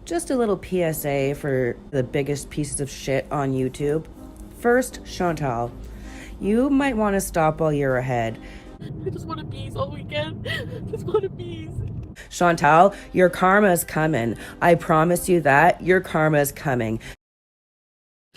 Just a little PSA for the biggest pieces of shit on YouTube. First, Chantal. You might want to stop while you're ahead. I just want a bees all weekend. Just want a bees. Chantal, your karma's coming. I promise you that. Your karma's coming.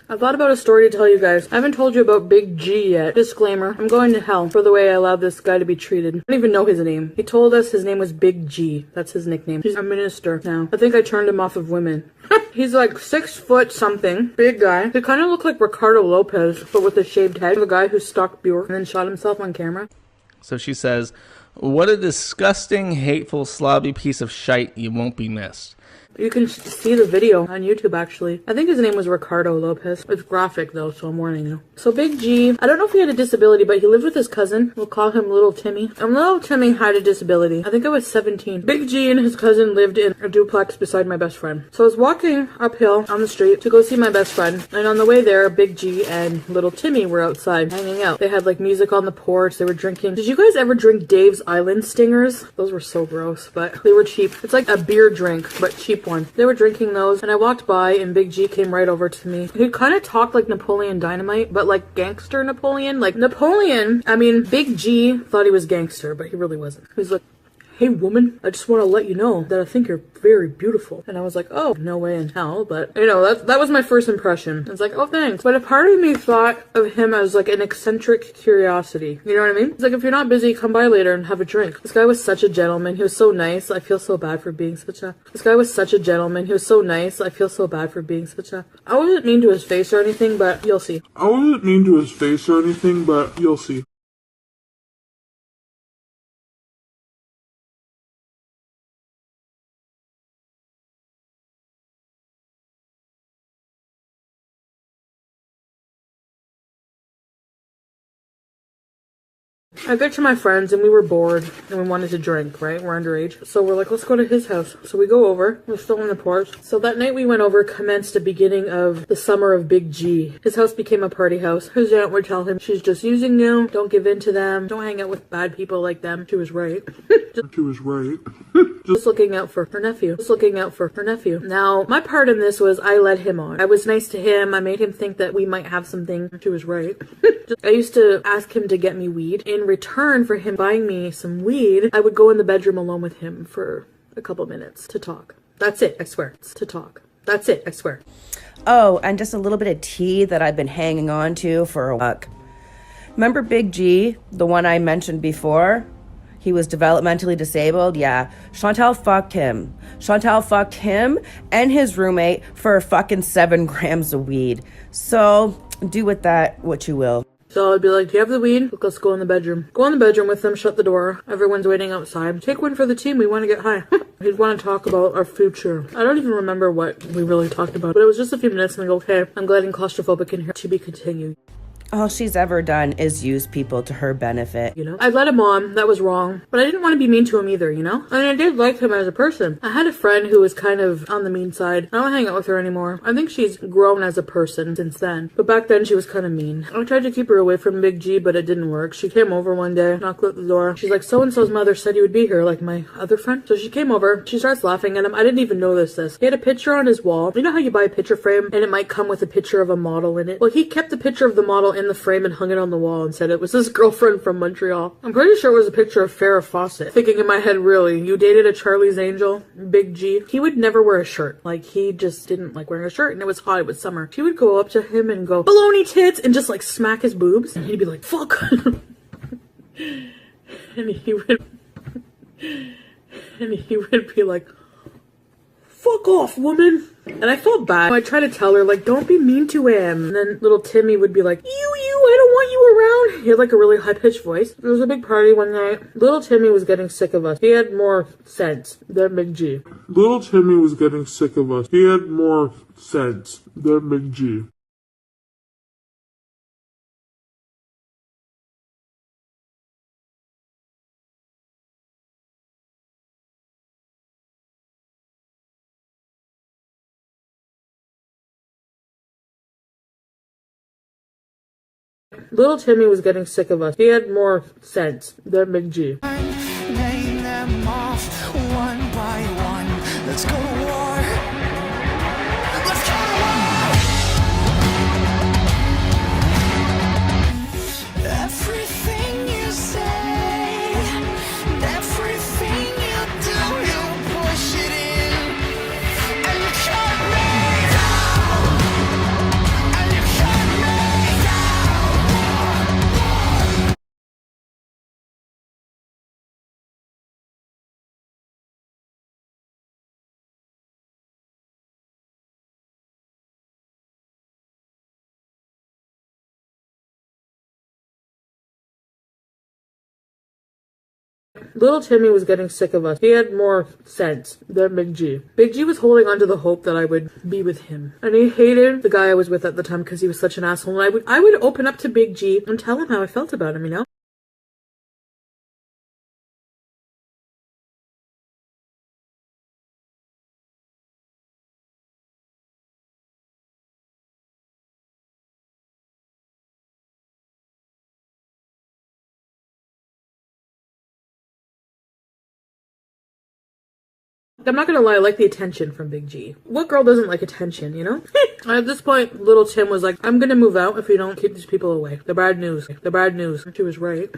I thought about a story to tell you guys. I haven't told you about Big G yet. Disclaimer, I'm going to hell for the way I allowed this guy to be treated. I don't even know his name. He told us his name was Big G. That's his nickname. He's a minister now. I think I turned him off of women. He's like 6 foot something. Big guy. He kind of looked like Ricardo Lopez, but with a shaved head. The guy who stalked Bjork and then shot himself on camera. So she says, what a disgusting, hateful, slobby piece of shite. You won't be missed. You can see the video on YouTube, actually. I think his name was Ricardo Lopez. It's graphic, though, so I'm warning you. So Big G, I don't know if he had a disability, but he lived with his cousin. We'll call him Little Timmy. And Little Timmy had a disability. I think I was 17. Big G and his cousin lived in a duplex beside my best friend. So I was walking uphill on the street to go see my best friend. And on the way there, Big G and Little Timmy were outside hanging out. They had, like, music on the porch. They were drinking. Did you guys ever drink Dave's Island Stingers? Those were so gross, but they were cheap. It's like a beer drink, but cheap one. They were drinking those, and I walked by, and Big G came right over to me. He kind of talked like Napoleon Dynamite, but like gangster Napoleon. Like Napoleon, I mean, Big G thought he was gangster, but he really wasn't. He was like, hey woman, I just want to let you know that I think you're very beautiful. And I was like, oh, no way in hell. But, you know, that was my first impression. It's like, oh, thanks. But a part of me thought of him as like an eccentric curiosity. You know what I mean? It's like, if you're not busy, come by later and have a drink. This guy was such a gentleman. He was so nice. I feel so bad for being such a... This guy was such a gentleman. He was so nice. I feel so bad for being such a... I wasn't mean to his face or anything, but you'll see. I wasn't mean to his face or anything, but you'll see. I get to my friends and we were bored and we wanted to drink, right? We're underage. So we're like, let's go to his house. So we go over. We're still on the porch. So that night we went over commenced the beginning of the summer of Big G. His house became a party house. His aunt would tell him, she's just using you. Don't give in to them. Don't hang out with bad people like them. She was right. She was right. Just looking out for her nephew. Just looking out for her nephew. Now, my part in this was I led him on. I was nice to him. I made him think that we might have something. She was right. I used to ask him to get me weed. In return for him buying me some weed, I would go in the bedroom alone with him for a couple minutes to talk. That's it, I swear. To talk. That's it, I swear. Oh, and just a little bit of tea that I've been hanging on to for a while. Remember Big G, the one I mentioned before? He was developmentally disabled, yeah. Chantal fucked him. Chantal fucked him and his roommate for fucking 7 grams of weed. So, do with that what you will. So I'd be like, do you have the weed? Look, let's go in the bedroom. Go in the bedroom with them, shut the door. Everyone's waiting outside. Take one for the team, we want to get high. He'd want to talk about our future. I don't even remember what we really talked about, but it was just a few minutes and I go, okay, I'm getting claustrophobic in here. To be continued. All she's ever done is use people to her benefit. You know, I let him on. That was wrong. But I didn't want to be mean to him either, you know? I mean, I did like him as a person. I had a friend who was kind of on the mean side. I don't hang out with her anymore. I think she's grown as a person since then. But back then, she was kind of mean. I tried to keep her away from Big G, but it didn't work. She came over one day, knocked at the door. She's like, so-and-so's mother said you would be here, like my other friend. So she came over. She starts laughing at him. I didn't even notice this. He had a picture on his wall. You know how you buy a picture frame and it might come with a picture of a model in it? Well, he kept the picture of the model in the frame and hung it on the wall and said it was his girlfriend from Montreal. I'm pretty sure it was a picture of Farrah Fawcett. Thinking in my head, really, you dated a Charlie's Angel? Big G? He would never wear a shirt. Like, he just didn't like wearing a shirt, and it was hot, it was summer. She would go up to him and go, baloney tits, and just like smack his boobs, and he'd be like, fuck. And he would be like, fuck off, woman. And I felt bad. I tried to tell her, like, don't be mean to him. And then little Timmy would be like, I don't want you around. He had like a really high-pitched voice. There was a big party one night. Little Timmy was getting sick of us. He had more sense than Big G. Little Timmy was getting sick of us. He had more sense than Big G. Little Timmy was getting sick of us. He had more sense than Big G. Name them off one by one. Let's go to war. Little Timmy was getting sick of us. He had more sense than Big G. Big G was holding on to the hope that I would be with him. And he hated the guy I was with at the time because he was such an asshole. And I would open up to Big G and tell him how I felt about him, you know? I'm not gonna lie, I like the attention from Big G. What girl doesn't like attention, you know? At this point, little Tim was like, I'm gonna move out if you don't keep these people away. The bad news. The bad news. She was right.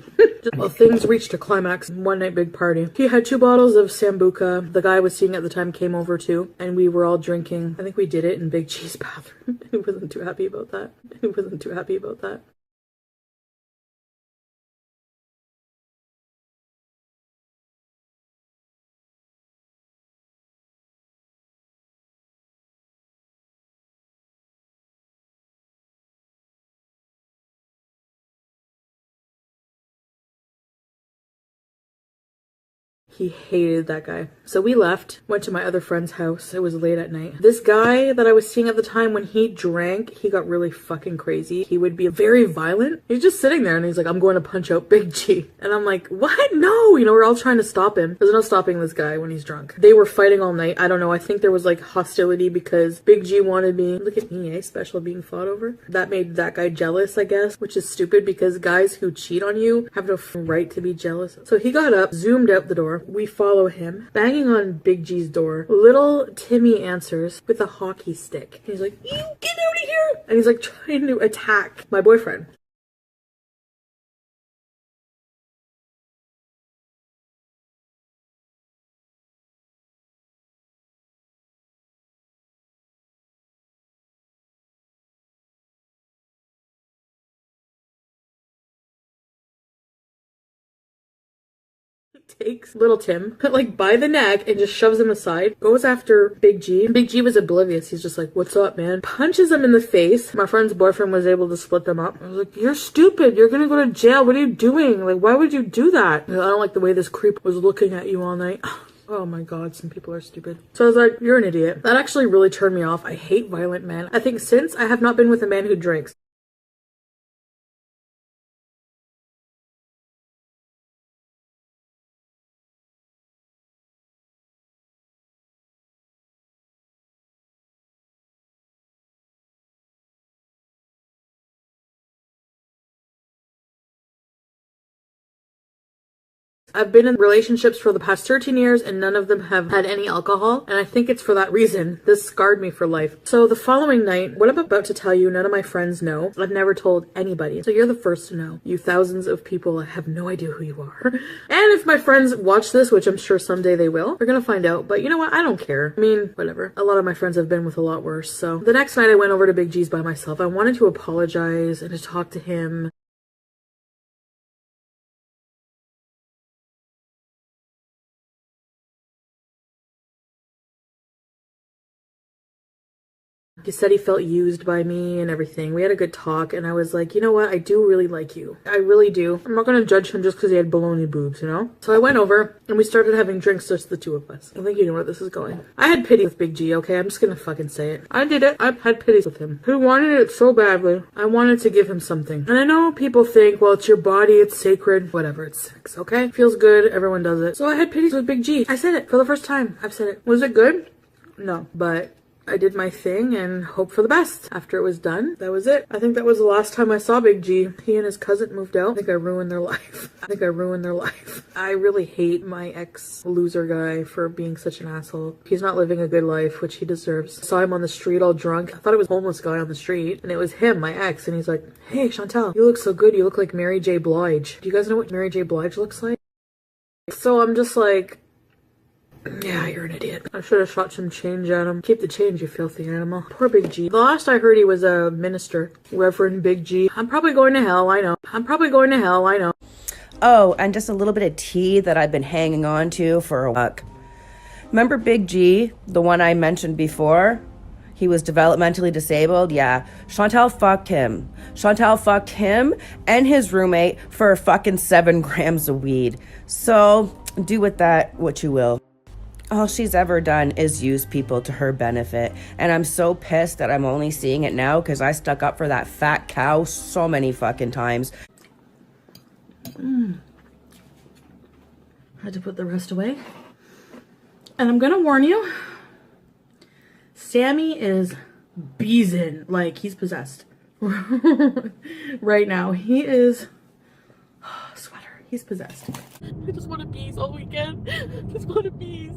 Well, things reached a climax. One night big party. He had 2 bottles of Sambuca. The guy I was seeing at the time came over too, and we were all drinking. I think we did it in Big G's bathroom. He wasn't too happy about that. He wasn't too happy about that. He hated that guy. So we left, went to my other friend's house. It was late at night. This guy that I was seeing at the time, when he drank, he got really fucking crazy. He would be very violent. He's just sitting there and he's like, I'm going to punch out Big G. And I'm like, what? No! You know, we're all trying to stop him. There's no stopping this guy when he's drunk. They were fighting all night. I don't know. I think there was like hostility because Big G wanted me. Look at me, eh? Special being fought over. That made that guy jealous, I guess, which is stupid because guys who cheat on you have no right to be jealous. So he got up, zoomed out the door. We follow him, banging on Big G's door. Little Timmy answers with a hockey stick. He's like, you get out of here! And he's like trying to attack my boyfriend. Takes little Tim like by the neck and just shoves him aside, goes after Big G. Big G was oblivious. He's just like, what's up, man? Punches him in the face. My friend's boyfriend was able to split them up. I was like, you're stupid. You're gonna go to jail. What are you doing? Like, why would you do that? I don't like the way this creep was looking at you all night. Oh my god, some people are stupid. So I was like, you're an idiot. That actually really turned me off. I hate violent men. I think since I have not been with a man who drinks. I've been in relationships for the past 13 years and none of them have had any alcohol, and I think it's for that reason. This scarred me for life. So the following night, what I'm about to tell you, none of my friends know. I've never told anybody. So you're the first to know. You thousands of people have no idea who you are. And if my friends watch this, which I'm sure someday they will, they're gonna find out. But you know what? I don't care. I mean, whatever. A lot of my friends have been with a lot worse. So the next night I went over to Big G's by myself. I wanted to apologize and to talk to him. He said he felt used by me and everything. We had a good talk and I was like, you know what? I do really like you. I really do. I'm not going to judge him just because he had baloney boobs, you know? So I went over and we started having drinks, just the two of us. I think you know where this is going. I had pity with Big G, okay? I'm just going to fucking say it. I did it. I had pity with him. He wanted it so badly. I wanted to give him something. And I know people think, well, it's your body, it's sacred. Whatever, it's sex, okay? Feels good. Everyone does it. So I had pity with Big G. I said it for the first time. I've said it. Was it good? No, but I did my thing and hoped for the best. After it was done, that was it. I think that was the last time I saw Big G. He and his cousin moved out. I think I ruined their life. I really hate my ex-loser guy for being such an asshole. He's not living a good life, which he deserves. I saw him on the street all drunk. I thought it was a homeless guy on the street, and it was him, my ex, and he's like, hey, Chantal, you look so good. You look like Mary J. Blige. Do you guys know what Mary J. Blige looks like? So I'm just like, yeah, you're an idiot. I should have shot some change at him. Keep the change, you filthy animal. Poor Big G. The last I heard, he was a minister. Reverend Big G. I'm probably going to hell, I know. Oh, and just a little bit of tea that I've been hanging on to for a while. Remember Big G, the one I mentioned before? he was developmentally disabled. Yeah, Chantal fucked him. Chantal fucked him and his roommate for fucking 7 grams of weed. So do with that what you will. All she's ever done is use people to her benefit. And I'm so pissed that I'm only seeing it now because I stuck up for that fat cow so many fucking times. Had to put the rest away. And I'm gonna warn you, Sammy is beezing, like he's possessed. Right now, he is, sweater, he's possessed. I just want to beeze all weekend. Just want to beeze.